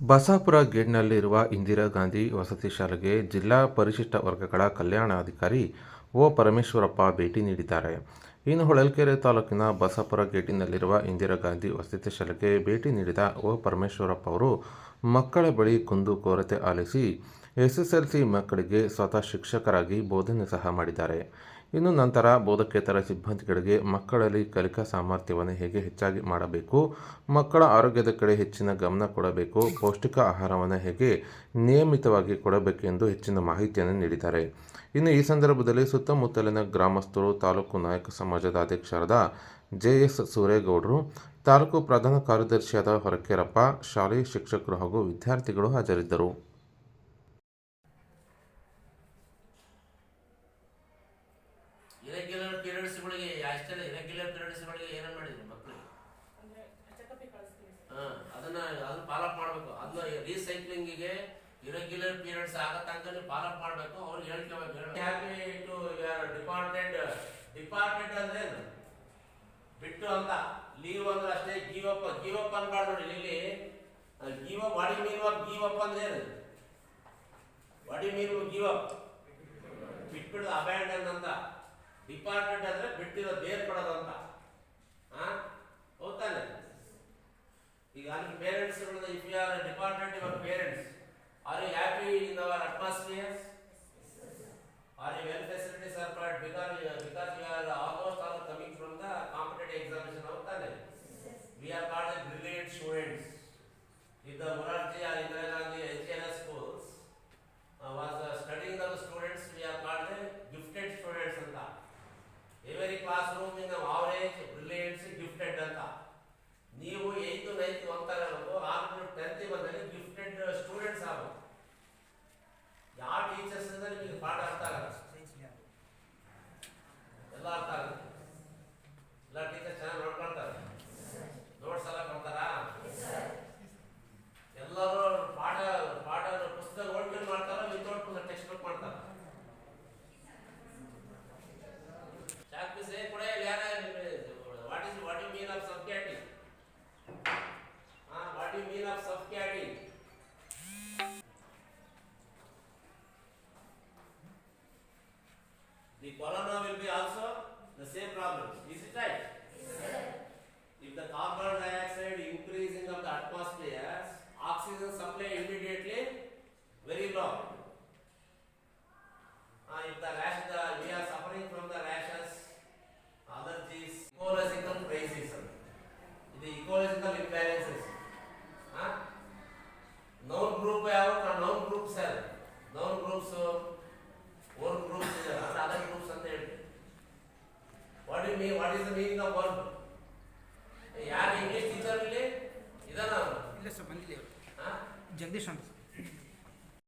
ಬಸಾಪುರ ಗೇಟ್ನಲ್ಲಿರುವ ಇಂದಿರಾ ಗಾಂಧಿ ವಸತಿ ಶಾಲೆಗೆ ಜಿಲ್ಲಾ ಪರಿಶಿಷ್ಟ ವರ್ಗಗಳ ಕಲ್ಯಾಣಾಧಿಕಾರಿ ಒ ಪರಮೇಶ್ವರಪ್ಪ ಭೇಟಿ ನೀಡಿದ್ದಾರೆ. ಇನ್ನು ಹೊಳಲ್ಕೆರೆ ತಾಲೂಕಿನ ಬಸಾಪುರ ಗೇಟಿನಲ್ಲಿರುವ ಇಂದಿರಾ ಗಾಂಧಿ ವಸತಿ ಶಾಲೆಗೆ ಭೇಟಿ ನೀಡಿದ ಒ ಪರಮೇಶ್ವರಪ್ಪ ಅವರು ಮಕ್ಕಳ ಬಳಿ ಕುಂದು ಕೊರತೆ ಆಲಿಸಿ ಎಸ್ಎಸ್ಎಲ್ಸಿ ಮಕ್ಕಳಿಗೆ ಸ್ವತಃ ಶಿಕ್ಷಕರಾಗಿ ಬೋಧನೆ ಸಹ ಮಾಡಿದ್ದಾರೆ. ಇನ್ನು ನಂತರ ಬೋಧಕೇತರ ಸಿಬ್ಬಂದಿಗಳಿಗೆ ಮಕ್ಕಳಲ್ಲಿ ಕಲಿಕಾ ಸಾಮರ್ಥ್ಯವನ್ನು ಹೇಗೆ ಹೆಚ್ಚಾಗಿ ಮಾಡಬೇಕು, ಮಕ್ಕಳ ಆರೋಗ್ಯದ ಕಡೆ ಹೆಚ್ಚಿನ ಗಮನ ಕೊಡಬೇಕು, ಪೌಷ್ಟಿಕ ಆಹಾರವನ್ನು ಹೇಗೆ ನಿಯಮಿತವಾಗಿ ಕೊಡಬೇಕೆಂದು ಹೆಚ್ಚಿನ ಮಾಹಿತಿಯನ್ನು ನೀಡಿದ್ದಾರೆ. ಇನ್ನು ಈ ಸಂದರ್ಭದಲ್ಲಿ ಸುತ್ತಮುತ್ತಲಿನ ಗ್ರಾಮಸ್ಥರು, ತಾಲೂಕು ನಾಯಕ ಸಮಾಜದ ಅಧ್ಯಕ್ಷರಾದ ಜೆಎಸ್ ಸೂರೇಗೌಡರು, ತಾಲೂಕು ಪ್ರಧಾನ ಕಾರ್ಯದರ್ಶಿಯಾದ ಹೊರಕೇರಪ್ಪ, ಶಾಲೆಯ ಶಿಕ್ಷಕರು ಹಾಗೂ ವಿದ್ಯಾರ್ಥಿಗಳು ಹಾಜರಿದ್ದರು. ಇರೆಗ್ಯುಲರ್ ಪೀರಿಯಡ್ಸ್ಗಳಿಗೆ ಅಷ್ಟೆಲ್ಲ ಇರೆಗ್ಯುಲರ್ ಪೀರಿಯಡ್ಸ್ಗಳಿಗೆ ಏನೇನು ಮಾಡಿದ್ರು ಮಕ್ಕಳಿಗೆ ಅದನ್ನ ಫಾಲೋಅಪ್ ಮಾಡಬೇಕು. ಅದನ್ನ ರೀಸೈಕ್ಲಿಂಗಿಗೆ ಇರೆಗ್ಯುಲರ್ ಪೀರಿಯಡ್ಸ್ ಆಗೋ ತನಕ ನೀವು ಫಾಲೋಅಪ್ ಮಾಡಬೇಕು. ಅವ್ರಿಗೆ ಹೇಳ್ಕೋಬೇಕು. ಹ್ಯಾಪಿ ಟು ಯುವರ್ ಡಿಪಾರ್ಟೆಡ್ ಅಂದ್ರೆ ಬಿಟ್ಟು ಅಂತ, ಲೀವ್ ಅಂದ್ರೆ ಅಷ್ಟೇ. ಗಿವ್ ಅಪ್ ಅನ್ಬಾರ್ದು ನೋಡಿ. ಇಲ್ಲಿ give up, what you mean of give up ಅಂದ್ರೆ ಏನು? What you mean give up? ಬಿಟ್ಬಿಡು, ಅಬ್ಯಾಂಡನ್ ಅಂತ. ಡಿಪಾರ್ಟೆಡ್ ಅಂದ್ರೆ ಬಿಟ್ಟಿರೋ ಬೇರ್ಪಡೋದು ಅಂತ. ಹೌದಾನೆ? ಈಗ ನಿಮ್ಮ parents, if you are departed your parents, are you happy in our atmosphere? Are you well facilities are provided? Because you are almost all coming from the competitive examination. ಹೌದಾನೆ? We are called the brilliant students. If the Morarji or Indira Gandhi HNS schools was studying the students, we are called the gifted students anta. Every classroom in the average brilliant gifted anta. ನೀವು 8th 9th ಓದ್ತಾ ಇರೋದು 6th 10th ಬಂದಲ್ಲಿ gifted students ಆಗಬೇಕು. ಯಾವ teachers ಇಂದ ನಿಮಗೆ ಪಾಠ ಅರ್ಥ ಆಗಲ್ಲ, ಎಲ್ಲ ಅರ್ಥ ಆಗುತ್ತೆ. ಎಲ್ಲ ಟೀಚರ್ ಚೆನ್ನಾಗಿ ನೋಡ್ಕೊಳ್ತಾರೆ, ನೋಟ್ಸ್ ಎಲ್ಲ ಕೊಡ್ತಾರಾ? ಎಲ್ಲರೂ ಪಾಠ ಪುಸ್ತಕ ಓದ್ಕೊಂಡು ಮಾಡ್ತಾರ, ವಿತೌಟ್ ಟೆಕ್ಸ್ಟ್ ಬುಕ್ ಮಾಡ್ತಾರ. ಚಾಕ್ಪೀಸ್ ಕೂಡ ಯಾರ what you mean of subcutting? What you mean of subcutting? The corona will be also the same problem. Is it right? If the carbon dioxide increasing of the atmosphere, oxygen supply immediately very low. If the rash, we are suffering from the rashes, allergies, ecological crisis. The ecological imbalances. Known group have known groups have known groups, work groups and other groups ಅಂತ ಹೇಳ್ತಾರೆ. What do you mean? What is the meaning of work? ಯಾರು English teacher ಇಲ್ಲಿ ಇದಾನ? ಇಲ್ಲ sir, ಬಂದಿದೆ ಜಗದೀಶ್ ಅಂತ.